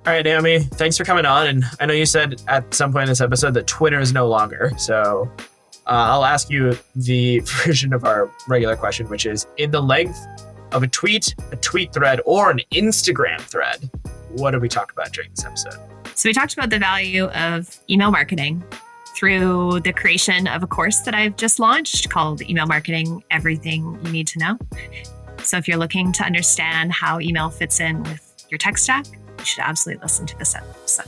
All right, Naomi, thanks for coming on. And I know you said at some point in this episode that Twitter is no longer. So I'll ask you the version of our regular question, which is in the length of a tweet thread, or an Instagram thread, what did we talk about during this episode? So we talked about the value of email marketing through the creation of a course that I've just launched called Email Marketing, Everything You Need to Know. So if you're looking to understand how email fits in with your tech stack, you should absolutely listen to this episode.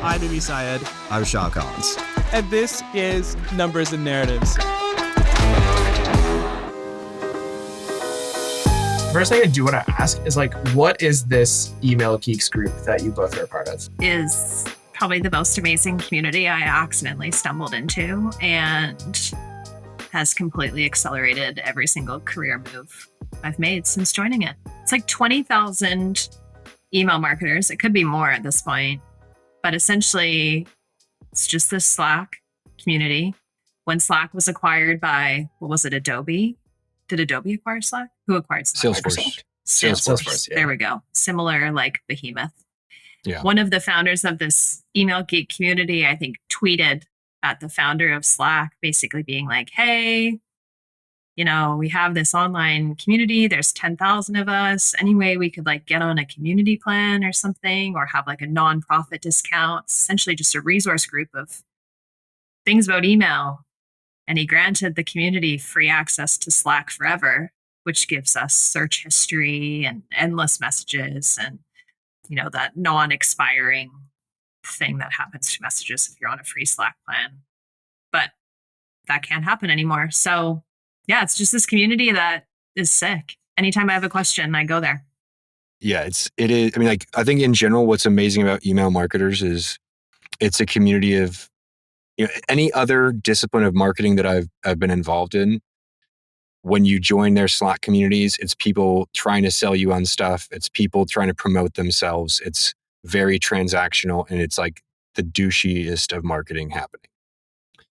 I'm Amy Syed. I'm Shaw Collins. And this is Numbers and Narratives. First thing I do want to ask is what is this Email Geeks group that you both are a part of? Is probably the most amazing community I accidentally stumbled into and has completely accelerated every single career move I've made since joining it. It's like 20,000 email marketers. It could be more at this point, but essentially it's just this Slack community. When Slack was acquired by, Adobe? Did Adobe acquire Slack? Who acquired Slack? Salesforce. Yeah. There we go. Similar behemoth. Yeah. One of the founders of this email geek community, I think, tweeted at the founder of Slack, basically being like, hey, we have this online community. There's 10,000 of us. Anyway, we could get on a community plan or something, or have a nonprofit discount, essentially just a resource group of things about email. And he granted the community free access to Slack forever, which gives us search history and endless messages and, that non-expiring thing that happens to messages if you're on a free Slack plan. But that can't happen anymore. So yeah, it's just this community that is sick. Anytime I have a question, I go there. Yeah, it is. I mean, I think in general, what's amazing about email marketers is it's a community of, any other discipline of marketing that I've been involved in. When you join their Slack communities, it's people trying to sell you on stuff. It's people trying to promote themselves. It's very transactional, and it's the douchiest of marketing happening.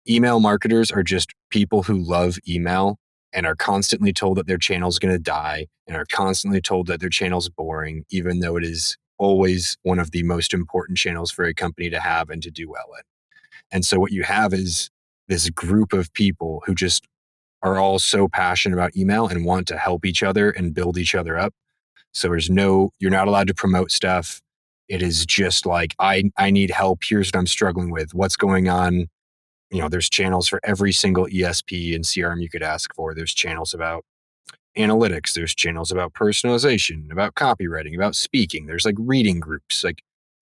Email marketers are just people who love email and are constantly told that their channel is going to die and are constantly told that their channel is boring, even though it is always one of the most important channels for a company to have and to do well in. And so what you have is this group of people who just are all so passionate about email and want to help each other and build each other up. So you're not allowed to promote stuff. It is just I need help. Here's what I'm struggling with. What's going on? There's channels for every single ESP and CRM you could ask for. There's channels about analytics. There's channels about personalization, about copywriting, about speaking. There's reading groups.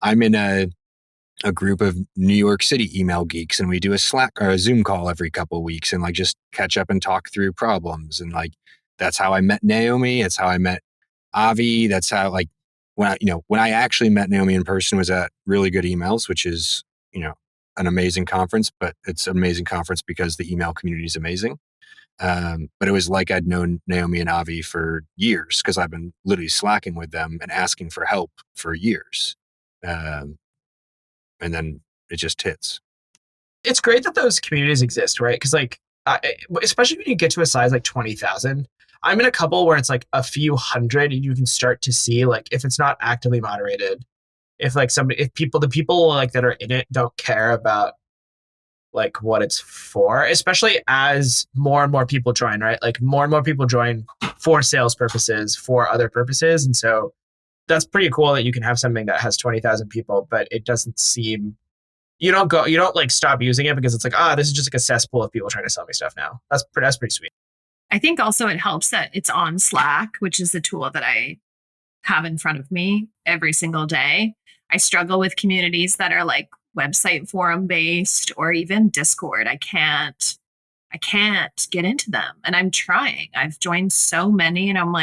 I'm in a group of New York City email geeks, and we do a Slack or a Zoom call every couple of weeks and just catch up and talk through problems. And that's how I met Naomi. That's how I met Avi. That's how when I actually met Naomi in person was at Really Good Emails, which is, an amazing conference, but it's an amazing conference because the email community is amazing. But it was I'd known Naomi and Avi for years because I've been literally slacking with them and asking for help for years. And then it just hits. It's great that those communities exist, right? Because especially when you get to a size like 20,000, I'm in a couple where it's a few hundred, and you can start to see if it's not actively moderated, if the people that are in it don't care about what it's for, especially as more and more people join, right? More and more people join for sales purposes, for other purposes. And so that's pretty cool that you can have something that has 20,000 people, but it doesn't seem, you don't stop using it because it's this is just a cesspool of people trying to sell me stuff now. That's pretty sweet. I think also it helps that it's on Slack, which is the tool that I have in front of me every single day. I struggle with communities that are website forum based or even Discord. I can't get into them, and I'm trying. I've joined so many, and I'm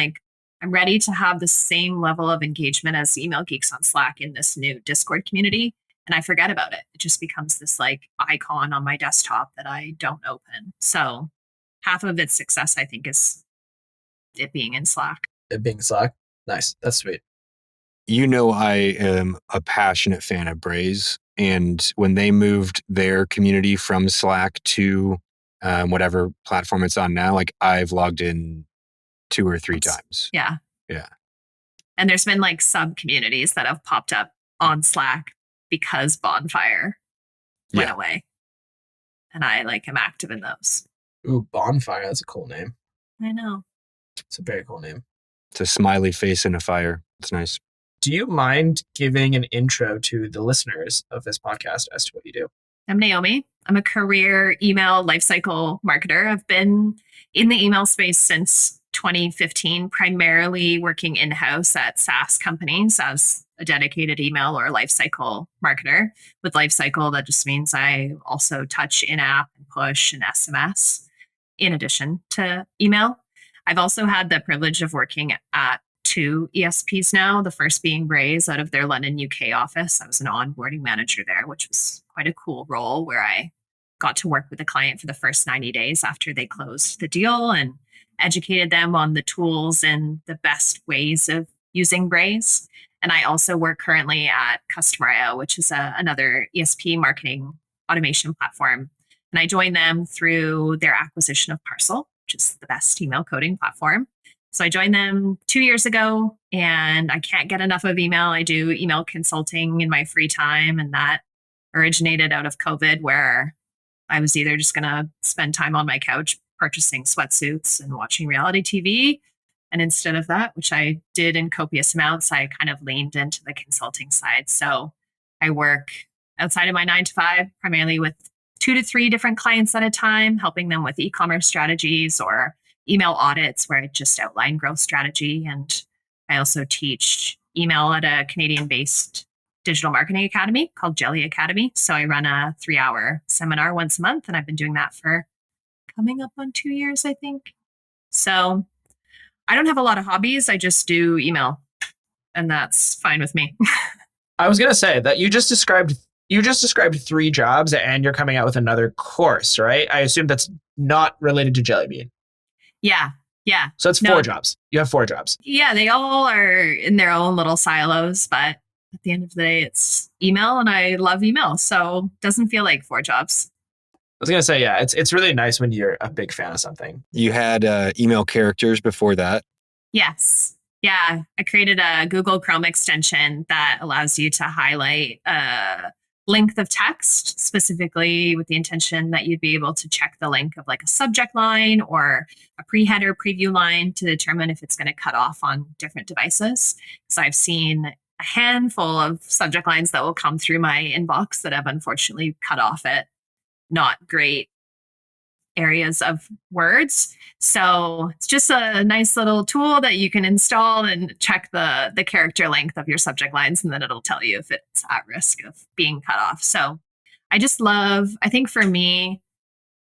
ready to have the same level of engagement as Email Geeks on Slack in this new Discord community. And I forget about it. It just becomes this icon on my desktop that I don't open. So half of its success, I think, is it being in Slack. It being Slack? Nice. That's sweet. I am a passionate fan of Braze. And when they moved their community from Slack to whatever platform it's on now, I've logged in 2 or 3 times. Yeah. Yeah. And there's been like sub communities that have popped up on Slack because Bonfire went away. And I like am active in those. Ooh, Bonfire. That's a cool name. I know. It's a very cool name. It's a smiley face in a fire. It's nice. Do you mind giving an intro to the listeners of this podcast as to what you do? I'm Naomi. I'm a career email lifecycle marketer. I've been in the email space since 2015, primarily working in-house at SaaS companies as a dedicated email or lifecycle marketer. With lifecycle, that just means I also touch in-app and push and SMS in addition to email. I've also had the privilege of working at 2 ESPs now, the first being Braze out of their London, UK office. I was an onboarding manager there, which was quite a cool role where I got to work with the client for the first 90 days after they closed the deal and educated them on the tools and the best ways of using Braze. And I also work currently at Customer.io, which is another ESP marketing automation platform. And I joined them through their acquisition of Parcel, which is the best email coding platform. So I joined them 2 years ago, and I can't get enough of email. I do email consulting in my free time, and that originated out of COVID, where I was either just going to spend time on my couch purchasing sweatsuits and watching reality TV. And instead of that, which I did in copious amounts, I kind of leaned into the consulting side. So I work outside of my 9 to 5, primarily with 2 to 3 different clients at a time, helping them with e-commerce strategies or email audits where I just outline growth strategy. And I also teach email at a Canadian-based digital marketing academy called Jelly Academy. So I run a 3-hour seminar once a month, and I've been doing that for coming up on 2 years, I think. So I don't have a lot of hobbies. I just do email, and that's fine with me. I was gonna say that you just described 3 jobs, and you're coming out with another course, right? I assume that's not related to Jelly Bean. Yeah. So it's 4 jobs. You have 4 jobs. Yeah, they all are in their own little silos, but at the end of the day, it's email, and I love email. So it doesn't feel like 4 jobs. I was gonna say, yeah, it's really nice when you're a big fan of something. You had email characters before that. Yes. Yeah. I created a Google Chrome extension that allows you to highlight a length of text, specifically with the intention that you'd be able to check the length of like a subject line or a pre-header preview line to determine if it's going to cut off on different devices. So I've seen a handful of subject lines that will come through my inbox that have unfortunately cut off at not great areas of words. So it's just a nice little tool that you can install and check the character length of your subject lines, and then it'll tell you if it's at risk of being cut off. So I think for me,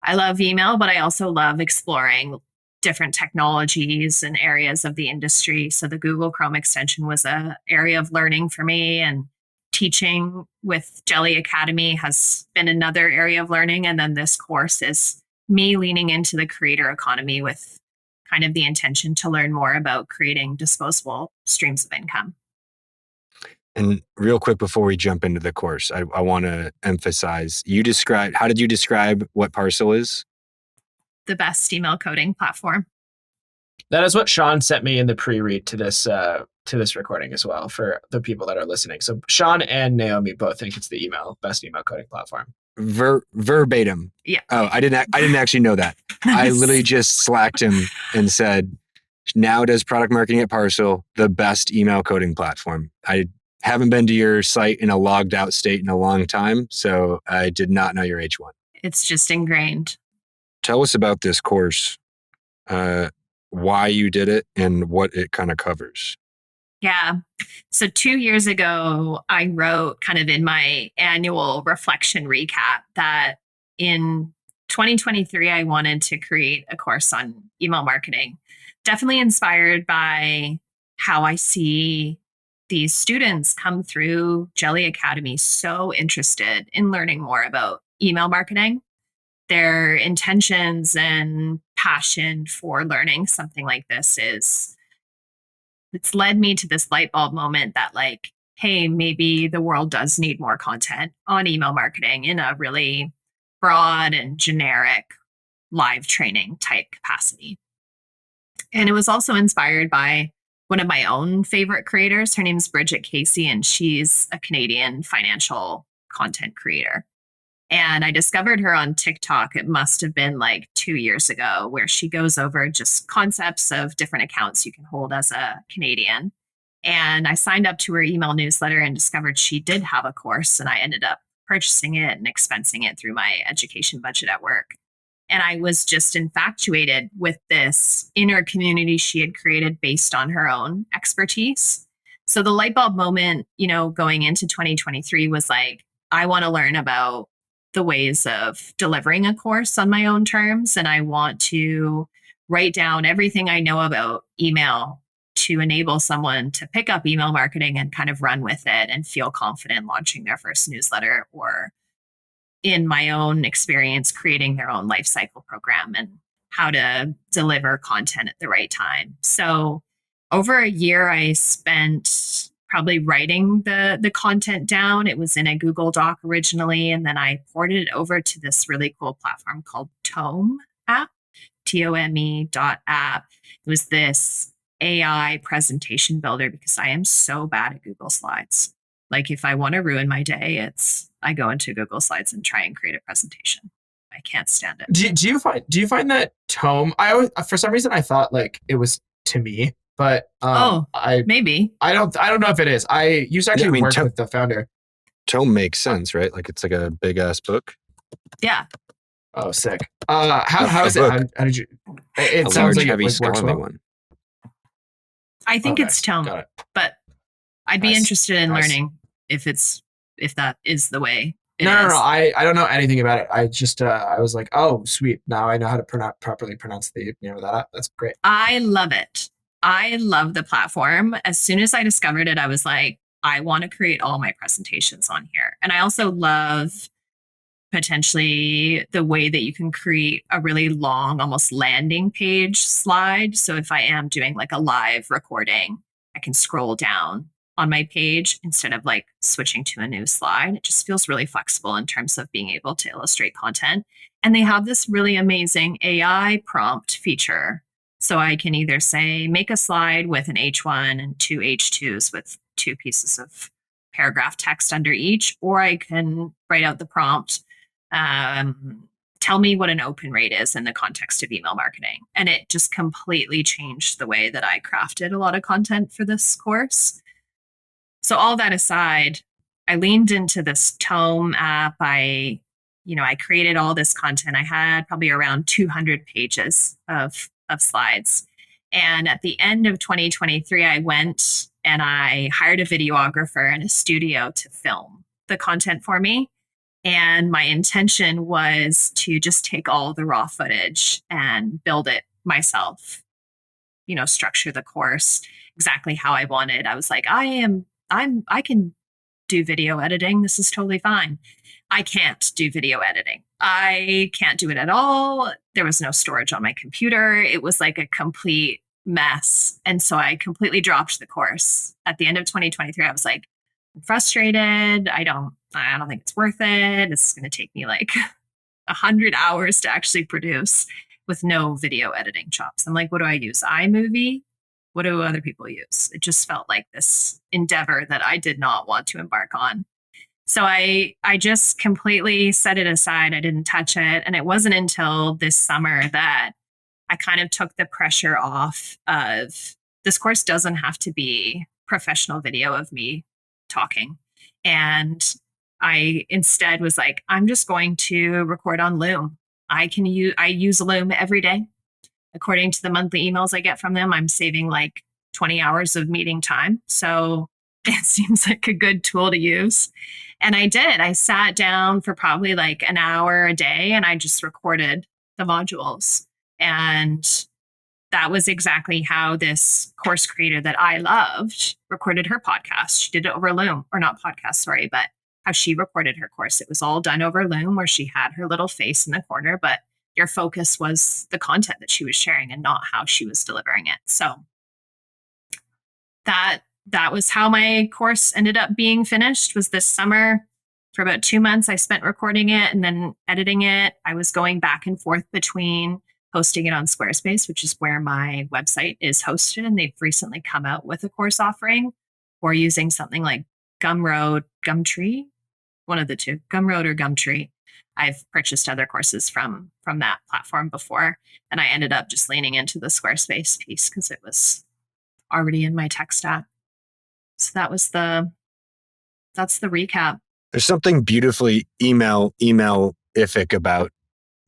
I love email, but I also love exploring different technologies and areas of the industry. So the Google Chrome extension was an area of learning for me, and teaching with Jelly Academy has been another area of learning. And then this course is me leaning into the creator economy with kind of the intention to learn more about creating disposable streams of income. And real quick before we jump into the course, I want to emphasize, how did you describe what Parcel is? The best email coding platform. That is what Sean sent me in the pre-read to this recording as well for the people that are listening. So Sean and Naomi both think it's the best email coding platform. Verbatim. Yeah. Oh, I didn't actually know that. I literally just slacked him and said, now does product marketing at Parcel the best email coding platform? I haven't been to your site in a logged out state in a long time, so I did not know your H1. It's just ingrained. Tell us about this course, why you did it, and what it kind of covers. Yeah. So 2 years ago, I wrote kind of in my annual reflection recap that in 2023, I wanted to create a course on email marketing, definitely inspired by how I see these students come through Jelly Academy so interested in learning more about email marketing. Their intentions and passion for learning something like this it's led me to this light bulb moment that like, hey, maybe the world does need more content on email marketing in a really broad and generic live training type capacity. And it was also inspired by one of my own favorite creators. Her name's Bridget Casey, and she's a Canadian financial content creator. And I discovered her on TikTok. It must have been like 2 years ago, where she goes over just concepts of different accounts you can hold as a Canadian. And I signed up to her email newsletter and discovered she did have a course, and I ended up purchasing it and expensing it through my education budget at work. And I was just infatuated with this inner community she had created based on her own expertise. So the light bulb moment, going into 2023 was like, I want to learn about the ways of delivering a course on my own terms. And I want to write down everything I know about email to enable someone to pick up email marketing and kind of run with it and feel confident launching their first newsletter, or in my own experience, creating their own life cycle program and how to deliver content at the right time. So over a year, I spent probably writing the content down. It was in a Google Doc originally, and then I ported it over to this really cool platform called Tome app, Tome.app. It was this AI presentation builder because I am so bad at Google Slides. Like if I want to ruin my day, I go into Google Slides and try and create a presentation. I can't stand it. Do you find that Tome? I always, for some reason, I thought like it was to me, but maybe I don't know if it is. I used to actually work with the founder. Tome makes sense, right? Like it's like a big ass book. Yeah. Oh, sick. How is it? How did you? It sounds like heavy, it works well. one. I think it's Tome, but I'd be interested in learning if that is the way. No. I don't know anything about it. I just I was like, oh, sweet. Now I know how to properly pronounce the name of that app. That's great. I love it. I love the platform. As soon as I discovered it, I was like, I want to create all my presentations on here. And I also love potentially the way that you can create a really long, almost landing page slide. So if I am doing like a live recording, I can scroll down on my page instead of like switching to a new slide. It just feels really flexible in terms of being able to illustrate content. And they have this really amazing AI prompt feature. So I can either say, make a slide with an H1 and two H2s with 2 pieces of paragraph text under each, or I can write out the prompt, tell me what an open rate is in the context of email marketing. And it just completely changed the way that I crafted a lot of content for this course. So all that aside, I leaned into this Tome app. I created all this content. I had probably around 200 pages of slides. And at the end of 2023, I went and I hired a videographer and a studio to film the content for me. And my intention was to just take all the raw footage and build it myself, structure the course exactly how I wanted. I was like, I can do video editing. This is totally fine. I can't do video editing. I can't do it at all. There was no storage on my computer. It was like a complete mess. And so I completely dropped the course. At the end of 2023, I was like, I'm frustrated. I don't think it's worth it. This is going to take me like 100 hours to actually produce with no video editing chops. I'm like, what do I use? iMovie? What do other people use? It just felt like this endeavor that I did not want to embark on. So I just completely set it aside. I didn't touch it. And it wasn't until this summer that I kind of took the pressure off of this course doesn't have to be professional video of me talking. And I instead was like, I'm just going to record on Loom. I use Loom every day. According to the monthly emails I get from them, I'm saving like 20 hours of meeting time. So it seems like a good tool to use. And I did. I sat down for probably like an hour a day and I just recorded the modules. And that was exactly how this course creator that I loved recorded her podcast. She did it over Loom, or not podcast, sorry, but how she recorded her course. It was all done over Loom where she had her little face in the corner, but your focus was the content that she was sharing and not how she was delivering it. So that was how my course ended up being finished, was this summer. For about 2 months, I spent recording it and then editing it. I was going back and forth between hosting it on Squarespace, which is where my website is hosted. And they've recently come out with a course offering, or using something like Gumtree, one of the two, Gumroad or Gumtree. I've purchased other courses from that platform before, and I ended up just leaning into the Squarespace piece because it was already in my tech stack. So that's the recap. There's something beautifully email-ific about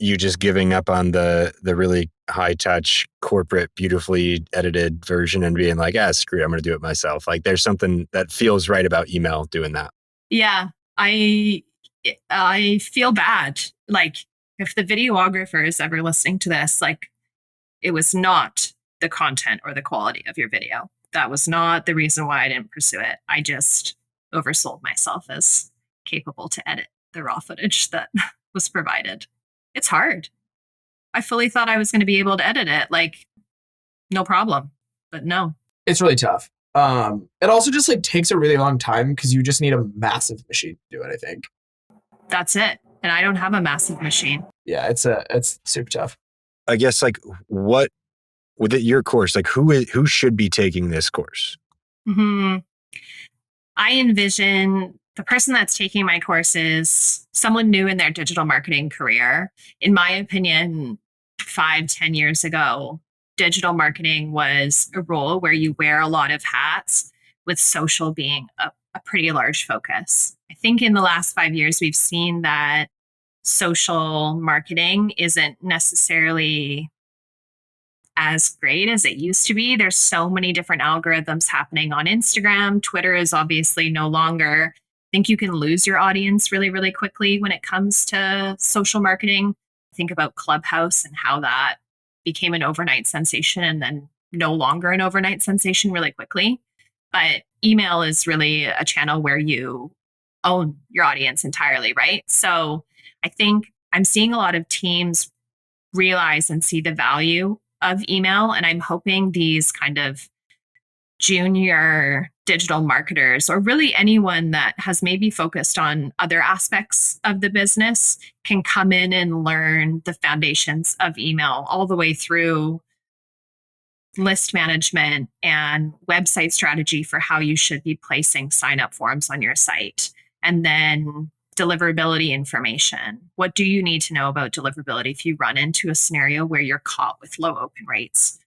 you just giving up on the really high touch corporate, beautifully edited version and being like, screw it, I'm going to do it myself. Like there's something that feels right about email doing that. Yeah, I feel bad. Like if the videographer is ever listening to this, like it was not the content or the quality of your video. That was not the reason why I didn't pursue it. I just oversold myself as capable to edit the raw footage that was provided. It's hard. I fully thought I was going to be able to edit it, like no problem, but no. It's really tough. It also just like takes a really long time because you just need a massive machine to do it, I think. That's it. And I don't have a massive machine. Yeah, it's super tough. I guess like what with your course, like who should be taking this course? Mm-hmm. I envision the person that's taking my course is someone new in their digital marketing career. In my opinion, 5-10 years ago, digital marketing was a role where you wear a lot of hats, with social being a pretty large focus. I think in the last 5 years, we've seen that social marketing isn't necessarily as great as it used to be. There's so many different algorithms happening on Instagram. Twitter is obviously no longer. I think you can lose your audience really, really quickly when it comes to social marketing. Think about Clubhouse and how that became an overnight sensation and then no longer an overnight sensation really quickly. But email is really a channel where you own your audience entirely, right? So I think I'm seeing a lot of teams realize and see the value of email. And I'm hoping these kind of junior digital marketers, or really anyone that has maybe focused on other aspects of the business, can come in and learn the foundations of email all the way through list management and website strategy for how you should be placing sign-up forms on your site. And then deliverability information. What do you need to know about deliverability if you run into a scenario where you're caught with low open rates?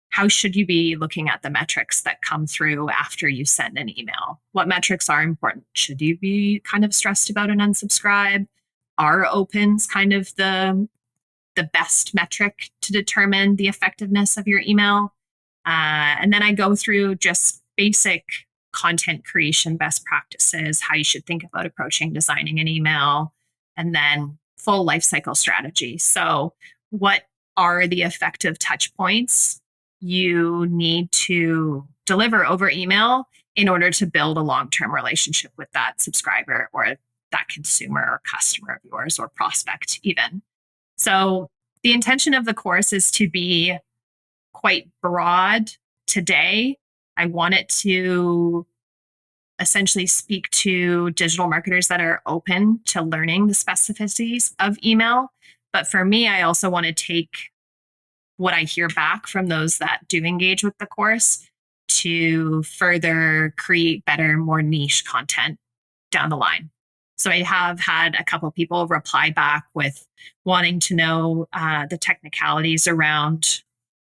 How should you be looking at the metrics that come through after you send an email? What metrics are important? Should you be kind of stressed about an unsubscribe? Are opens kind of the best metric to determine the effectiveness of your email? And then I go through just basic content creation best practices, how you should think about approaching designing an email, and then full lifecycle strategy. So what are the effective touch points you need to deliver over email in order to build a long-term relationship with that subscriber or that consumer or customer of yours or prospect even? So the intention of the course is to be quite broad today. I want it to essentially speak to digital marketers that are open to learning the specificities of email. But for me, I also want to take what I hear back from those that do engage with the course to further create better, more niche content down the line. So I have had a couple of people reply back with wanting to know the technicalities around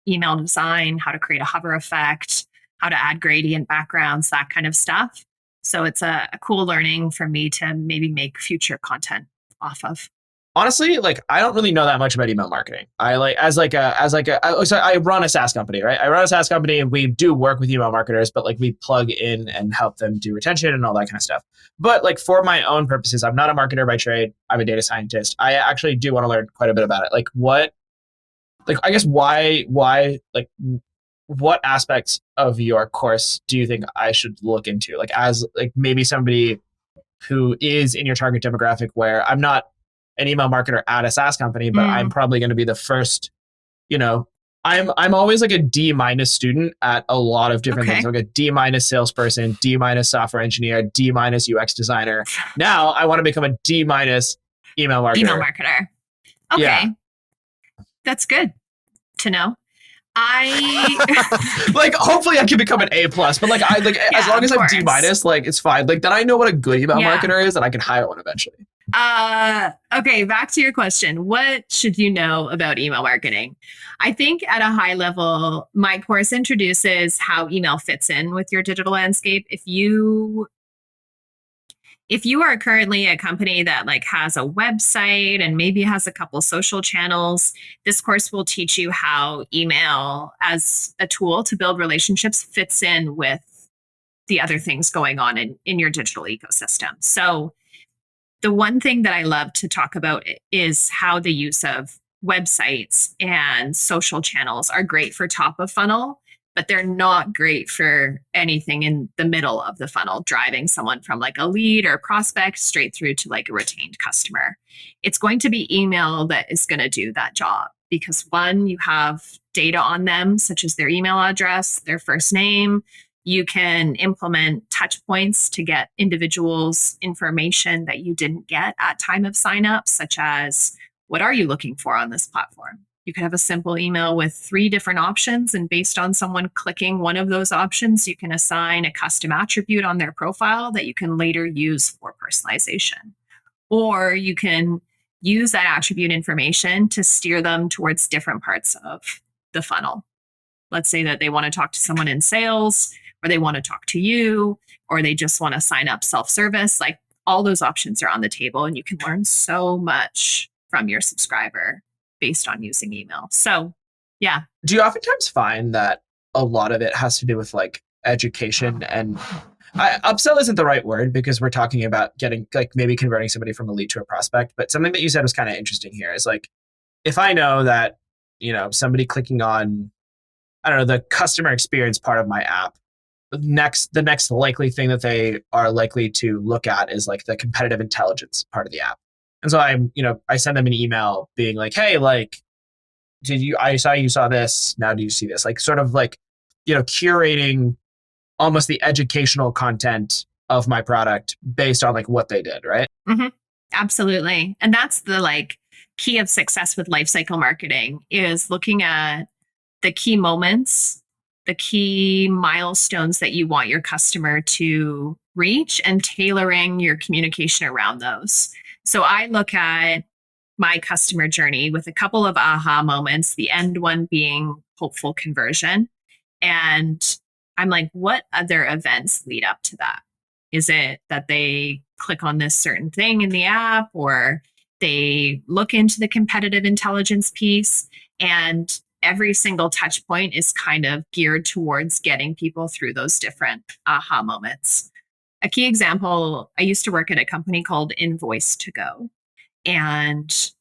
email design, how to create a hover effect, how to add gradient backgrounds, that kind of stuff. So it's a cool learning for me to maybe make future content off of. Honestly, like I don't really know that much about email marketing. I run a SaaS company, right? I run a SaaS company and we do work with email marketers, but like we plug in and help them do retention and all that kind of stuff. But like for my own purposes, I'm not a marketer by trade. I'm a data scientist. I actually do want to learn quite a bit about it. Like I guess why, like what aspects of your course do you think I should look into? Like as like maybe somebody who is in your target demographic where I'm not an email marketer at a SaaS company, but I'm probably going to be the first, I'm always like a D- student at a lot of different things. Like a D- salesperson, D- software engineer, D- UX designer. Now I want to become a D- email marketer. Email marketer. Okay. Yeah. That's good. to know. I Like, hopefully I can become an A plus, but like as long as I'm D minus, like it's fine. Like then I know what a good email marketer is and I can hire one eventually. Okay, back to your question. What should you know about email marketing? I think at a high level, my course introduces how email fits in with your digital landscape. If you are currently a company that like has a website and maybe has a couple social channels, this course will teach you how email as a tool to build relationships fits in with the other things going on in your digital ecosystem. So the one thing that I love to talk about is how the use of websites and social channels are great for top of funnel, but they're not great for anything in the middle of the funnel, driving someone from like a lead or prospect straight through to like a retained customer. It's going to be email that is going to do that job because one, you have data on them, such as their email address, their first name. You can implement touch points to get individuals information that you didn't get at time of sign up, such as what are you looking for on this platform? You could have a simple email with 3 different options, and based on someone clicking one of those options, you can assign a custom attribute on their profile that you can later use for personalization. Or you can use that attribute information to steer them towards different parts of the funnel. Let's say that they want to talk to someone in sales, or they want to talk to you, or they just want to sign up self-service. Like all those options are on the table, and you can learn so much from your subscriber based on using email. So, yeah. Do you oftentimes find that a lot of it has to do with like education and upsell isn't the right word because we're talking about getting like maybe converting somebody from a lead to a prospect, but something that you said was kind of interesting here is like, if I know that, you know, somebody clicking on, I don't know, the customer experience part of my app, the next likely thing that they are likely to look at is like the competitive intelligence part of the app. And so I send them an email being like, hey, like, I saw you saw this. Now do you see this? Like sort of like, curating almost the educational content of my product based on like what they did, right? Mm-hmm. Absolutely. And that's the like key of success with lifecycle marketing is looking at the key moments, the key milestones that you want your customer to reach and tailoring your communication around those. So I look at my customer journey with a couple of aha moments, the end one being hopeful conversion. And I'm like, what other events lead up to that? Is it that they click on this certain thing in the app or they look into the competitive intelligence piece? And every single touch point is kind of geared towards getting people through those different aha moments. A key example, I used to work at a company called Invoice to Go, and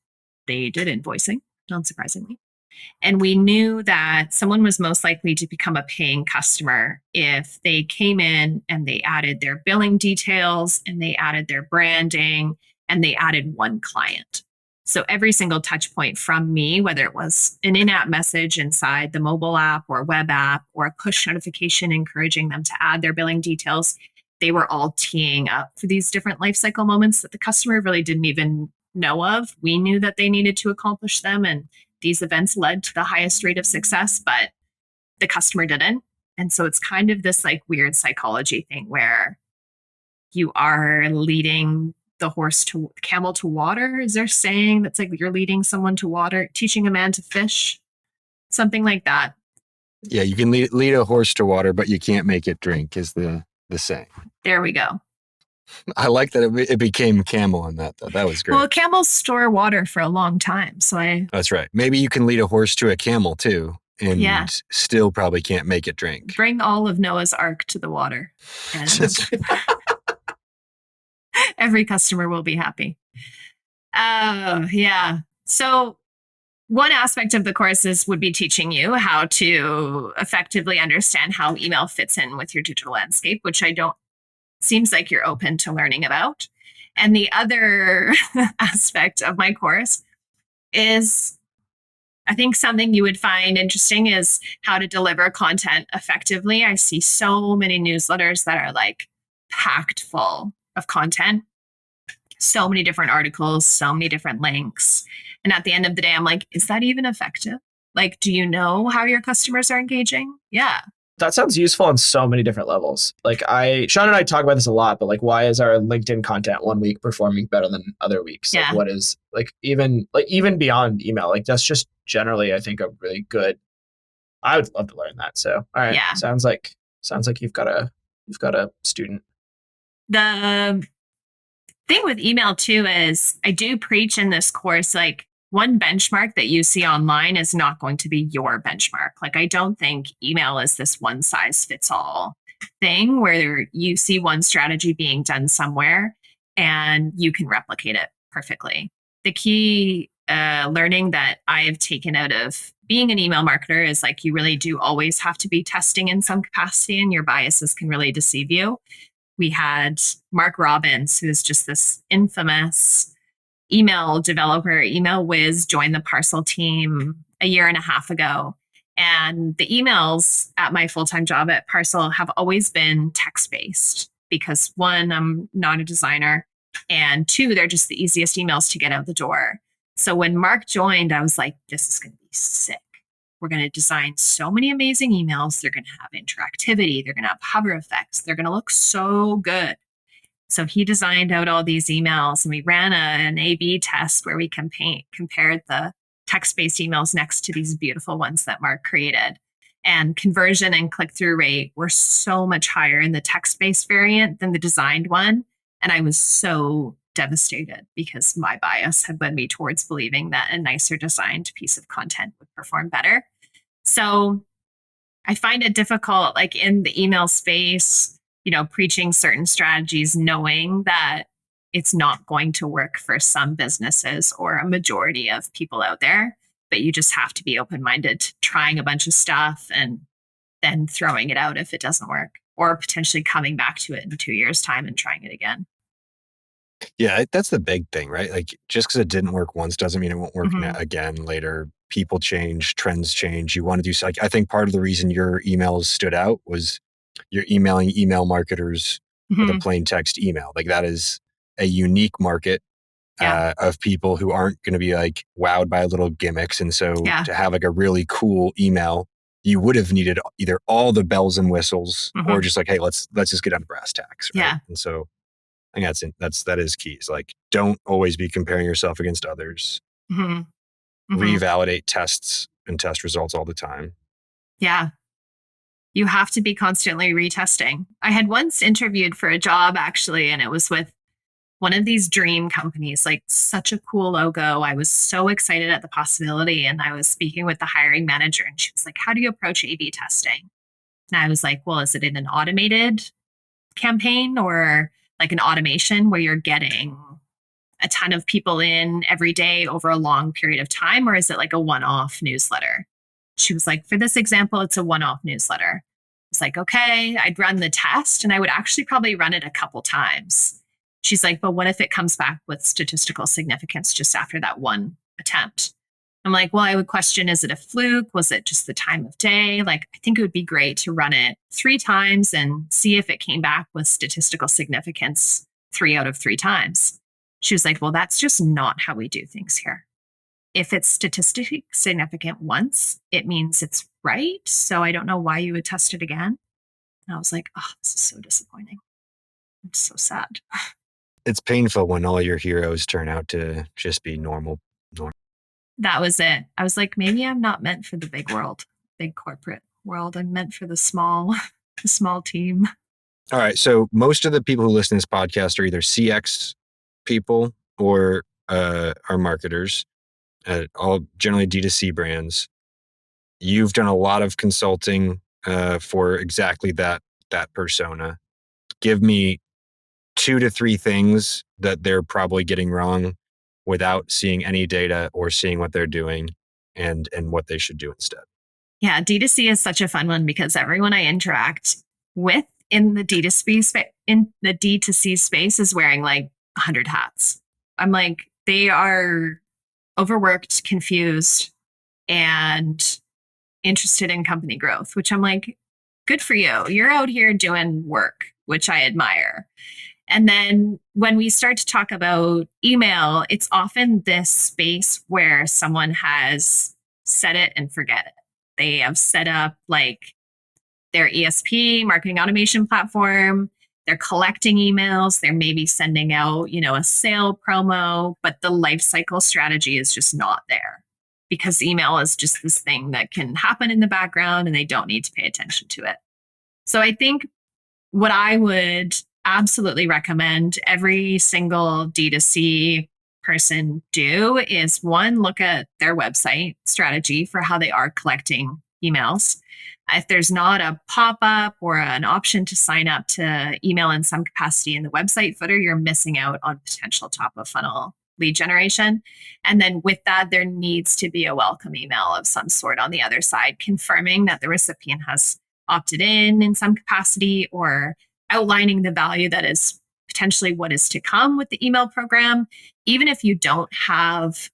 they did invoicing, not surprisingly. And we knew that someone was most likely to become a paying customer if they came in and they added their billing details and they added their branding and they added one client. So every single touch point from me, whether it was an in-app message inside the mobile app or web app or a push notification encouraging them to add their billing details, they were all teeing up for these different life cycle moments that the customer really didn't even know of. We knew that they needed to accomplish them, and these events led to the highest rate of success, but the customer didn't. And so it's kind of this like weird psychology thing where you are leading the camel to water. Is there a saying that's like you're leading someone to water, teaching a man to fish, something like that? Yeah, you can lead a horse to water, but you can't make it drink is the saying. There we go. I like that it became camel on that, though. That was great. Well, camels store water for a long time. That's right. Maybe you can lead a horse to a camel, too, and still probably can't make it drink. Bring all of Noah's Ark to the water. And every customer will be happy. Yeah. So one aspect of the courses would be teaching you how to effectively understand how email fits in with your digital landscape, which seems like you're open to learning about. And the other aspect of my course is, I think something you would find interesting is how to deliver content effectively. I see so many newsletters that are like packed full of content, so many different articles, so many different links. And at the end of the day, I'm like, is that even effective? Like, do you know how your customers are engaging? Yeah. That sounds useful on so many different levels. Like Sean and I talk about this a lot, but like, why is our LinkedIn content one week performing better than other weeks? Like, Yeah. what is even beyond email? Like, that's just generally, I think, a really good. I would love to learn that. So, all right, Yeah. sounds like you've got a student. The thing with email too is I do preach in this course, like, one benchmark that you see online is not going to be your benchmark. Like, I don't think email is this one size fits all thing where you see one strategy being done somewhere and you can replicate it perfectly. The key learning that I have taken out of being an email marketer is, like, you really do always have to be testing in some capacity, and your biases can really deceive you. We had Mark Robbins, who's just this infamous email developer, email whiz, joined the Parcel team a year and a half ago. And the emails at my full-time job at Parcel have always been text-based because, one, I'm not a designer, and two, they're just the easiest emails to get out the door. So when Mark joined, I was like, this is going to be sick. We're going to design so many amazing emails. They're going to have interactivity. They're going to have hover effects. They're going to look so good. So he designed out all these emails, and we ran an A/B test where we compared the text-based emails next to these beautiful ones that Mark created. And conversion and click-through rate were so much higher in the text-based variant than the designed one. And I was so devastated because my bias had led me towards believing that a nicer designed piece of content would perform better. So I find it difficult, like, in the email space, preaching certain strategies, knowing that it's not going to work for some businesses or a majority of people out there, but you just have to be open-minded to trying a bunch of stuff and then throwing it out if it doesn't work, or potentially coming back to it in 2 years' time and trying it again. Yeah, that's the big thing, right? Like, just because it didn't work once doesn't mean it won't work Mhm. again later. People change, trends change. You want to do, like, I think part of the reason your emails stood out was you're emailing email marketers with a Mhm. plain text email. Like, that is a unique market Yeah. of people who aren't going to be like wowed by little gimmicks. And so Yeah. to have like a really cool email, you would have needed either all the bells and whistles or Mhm. just like, hey, let's just get on brass tacks. Right? Yeah. And so I think that is key. It's like, don't always be comparing yourself against others. Mhm. Mhm. Revalidate tests and test results all the time. Yeah. You have to be constantly retesting. I had once interviewed for a job, actually, and it was with one of these dream companies, like, such a cool logo. I was so excited at the possibility. And I was speaking with the hiring manager, and she was like, how do you approach A/B testing? And I was like, well, is it in an automated campaign or like an automation where you're getting a ton of people in every day over a long period of time? Or is it like a one-off newsletter? She was like, for this example, it's a one-off newsletter. It's like, okay, I'd run the test and I would actually probably run it a couple times. She's like, but what if it comes back with statistical significance just after that one attempt? I'm like, well, I would question, is it a fluke? Was it just the time of day? Like, I think it would be great to run it 3 times and see if it came back with statistical significance 3 out of 3 times. She was like, well, that's just not how we do things here. If it's statistically significant once, it means it's right. So I don't know why you would test it again. And I was like, oh, this is so disappointing. I'm so sad. It's painful when all your heroes turn out to just be normal. That was it. I was like, maybe I'm not meant for the big world, big corporate world. I'm meant for the small, the small team. All right. So most of the people who listen to this podcast are either CX people or are marketers, all generally D2C brands. You've done a lot of consulting for exactly that persona. Give me 2 to 3 things that they're probably getting wrong without seeing any data or seeing what they're doing and what they should do instead. Yeah, D2C is such a fun one because everyone I interact with in the D2C space is wearing like 100 hats. I'm like, they are overworked, confused, and interested in company growth, which I'm like, good for you. You're out here doing work, which I admire. And then when we start to talk about email, it's often this space where someone has set it and forget it. They have set up like their ESP, marketing automation platform. They're collecting emails. They're maybe sending out, a sale promo, but the life cycle strategy is just not there because email is just this thing that can happen in the background and they don't need to pay attention to it. So I think what I would absolutely recommend every single D2C person do is one, look at their website strategy for how they are collecting emails. If there's not a pop-up or an option to sign up to email in some capacity in the website footer, you're missing out on potential top of funnel lead generation. And then with that, there needs to be a welcome email of some sort on the other side, confirming that the recipient has opted in some capacity or outlining the value that is potentially what is to come with the email program. Even if you don't have,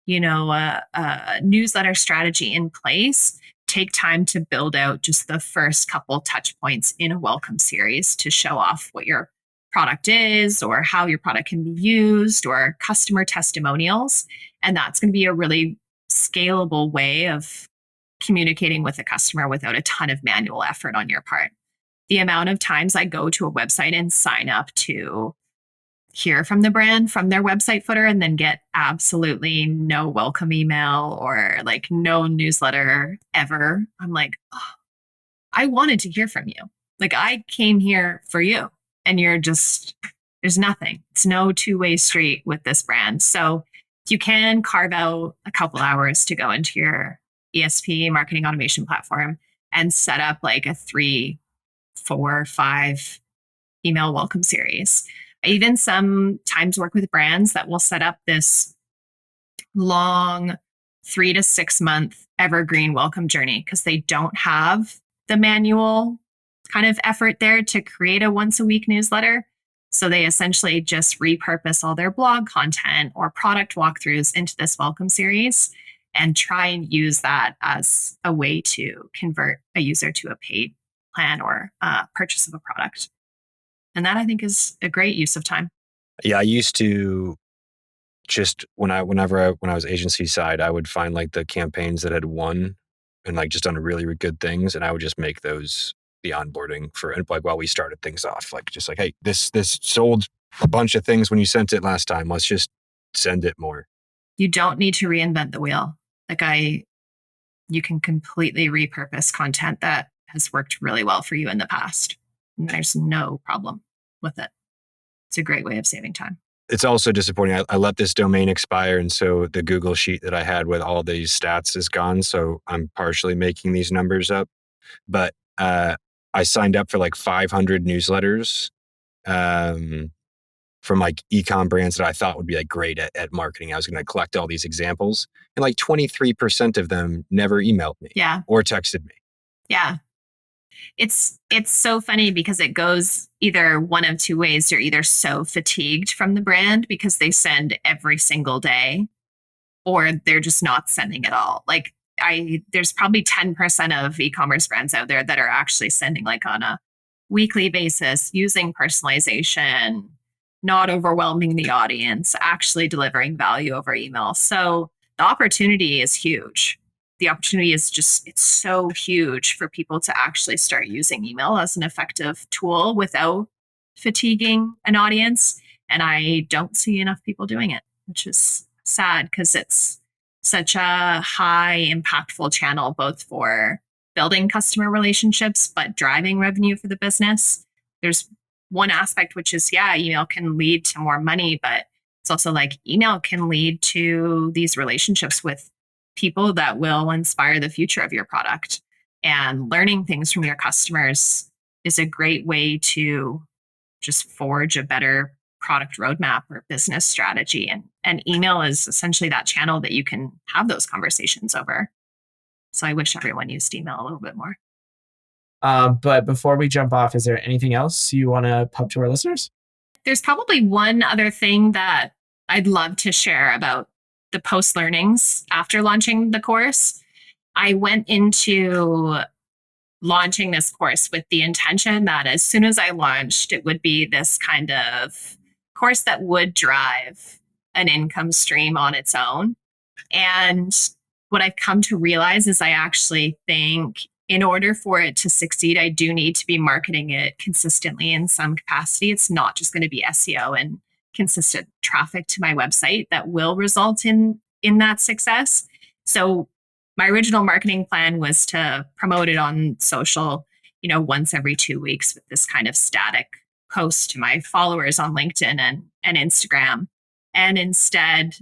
a newsletter strategy in place, take time to build out just the first couple touch points in a welcome series to show off what your product is or how your product can be used or customer testimonials. And that's going to be a really scalable way of communicating with a customer without a ton of manual effort on your part. The amount of times I go to a website and sign up to hear from the brand from their website footer and then get absolutely no welcome email or like no newsletter ever. I'm like, oh, I wanted to hear from you. Like I came here for you and there's nothing. It's no two-way street with this brand. So if you can carve out a couple hours to go into your ESP marketing automation platform and set up like a 3, 4, 5 email welcome series. I even sometimes work with brands that will set up this long 3 to 6 month evergreen welcome journey because they don't have the manual kind of effort there to create a once a week newsletter. So they essentially just repurpose all their blog content or product walkthroughs into this welcome series and try and use that as a way to convert a user to a paid plan or purchase of a product. And that I think is a great use of time. Yeah, I used to just when I was agency side, I would find like the campaigns that had won and like just done really, really good things, and I would just make those the onboarding for like while we started things off, like just like, hey, this sold a bunch of things when you sent it last time. Let's just send it more. You don't need to reinvent the wheel. You can completely repurpose content that has worked really well for you in the past. And there's no problem with it. It's a great way of saving time. It's also disappointing. I let this domain expire. And so the Google sheet that I had with all these stats is gone. So I'm partially making these numbers up. But I signed up for like 500 newsletters from like e-com brands that I thought would be like great at marketing. I was going to collect all these examples. And like 23% of them never emailed me or texted me. Yeah. It's so funny because it goes either one of two ways. They're either so fatigued from the brand because they send every single day, or they're just not sending at all. Like there's probably 10% of e-commerce brands out there that are actually sending like on a weekly basis, using personalization, not overwhelming the audience, actually delivering value over email. So the opportunity is huge. The opportunity is it's so huge for people to actually start using email as an effective tool without fatiguing an audience. And I don't see enough people doing it, which is sad because it's such a high impactful channel, both for building customer relationships, but driving revenue for the business. There's one aspect, which is, email can lead to more money, but it's also like email can lead to these relationships with people that will inspire the future of your product. And learning things from your customers is a great way to just forge a better product roadmap or business strategy. And email is essentially that channel that you can have those conversations over. So I wish everyone used email a little bit more. But before we jump off, is there anything else you want to pub to our listeners? There's probably one other thing that I'd love to share about the post learnings after launching the course. I went into launching this course with the intention that as soon as I launched, it would be this kind of course that would drive an income stream on its own. And what I've come to realize is I actually think in order for it to succeed, I do need to be marketing it consistently in some capacity. It's not just going to be SEO and consistent traffic to my website that will result in that success. So my original marketing plan was to promote it on social, once every 2 weeks with this kind of static post to my followers on LinkedIn and Instagram. And instead,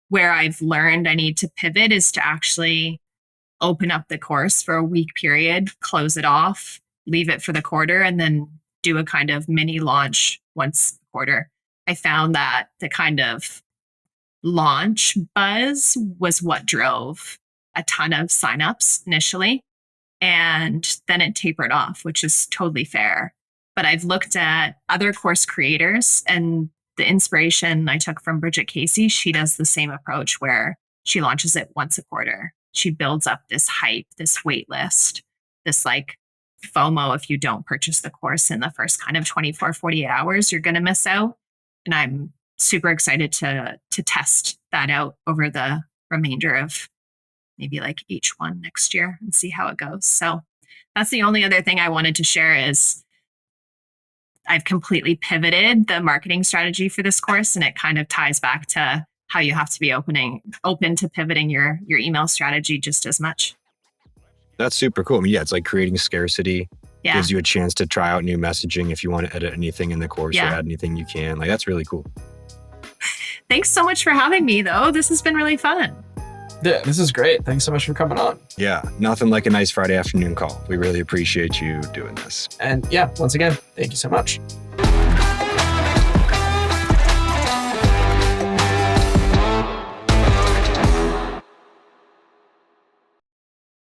where I've learned I need to pivot is to actually open up the course for a week period, close it off, leave it for the quarter, and then do a kind of mini launch once a quarter. I found that the kind of launch buzz was what drove a ton of signups initially. And then it tapered off, which is totally fair. But I've looked at other course creators, and the inspiration I took from Bridget Casey, she does the same approach where she launches it once a quarter. She builds up this hype, this wait list, this like FOMO. If you don't purchase the course in the first kind of 24, 48 hours, you're going to miss out. And I'm super excited to test that out over the remainder of maybe like H1 next year and see how it goes. So that's the only other thing I wanted to share is I've completely pivoted the marketing strategy for this course, and it kind of ties back to how you have to be open to pivoting your email strategy just as much. That's super cool. I mean, yeah, it's like creating scarcity. Yeah. Gives you a chance to try out new messaging if you want to edit anything in the course or add anything you can. Like, that's really cool. Thanks so much for having me, though. This has been really fun. Yeah, this is great. Thanks so much for coming on. Yeah, nothing like a nice Friday afternoon call. We really appreciate you doing this. And yeah, once again, thank you so much.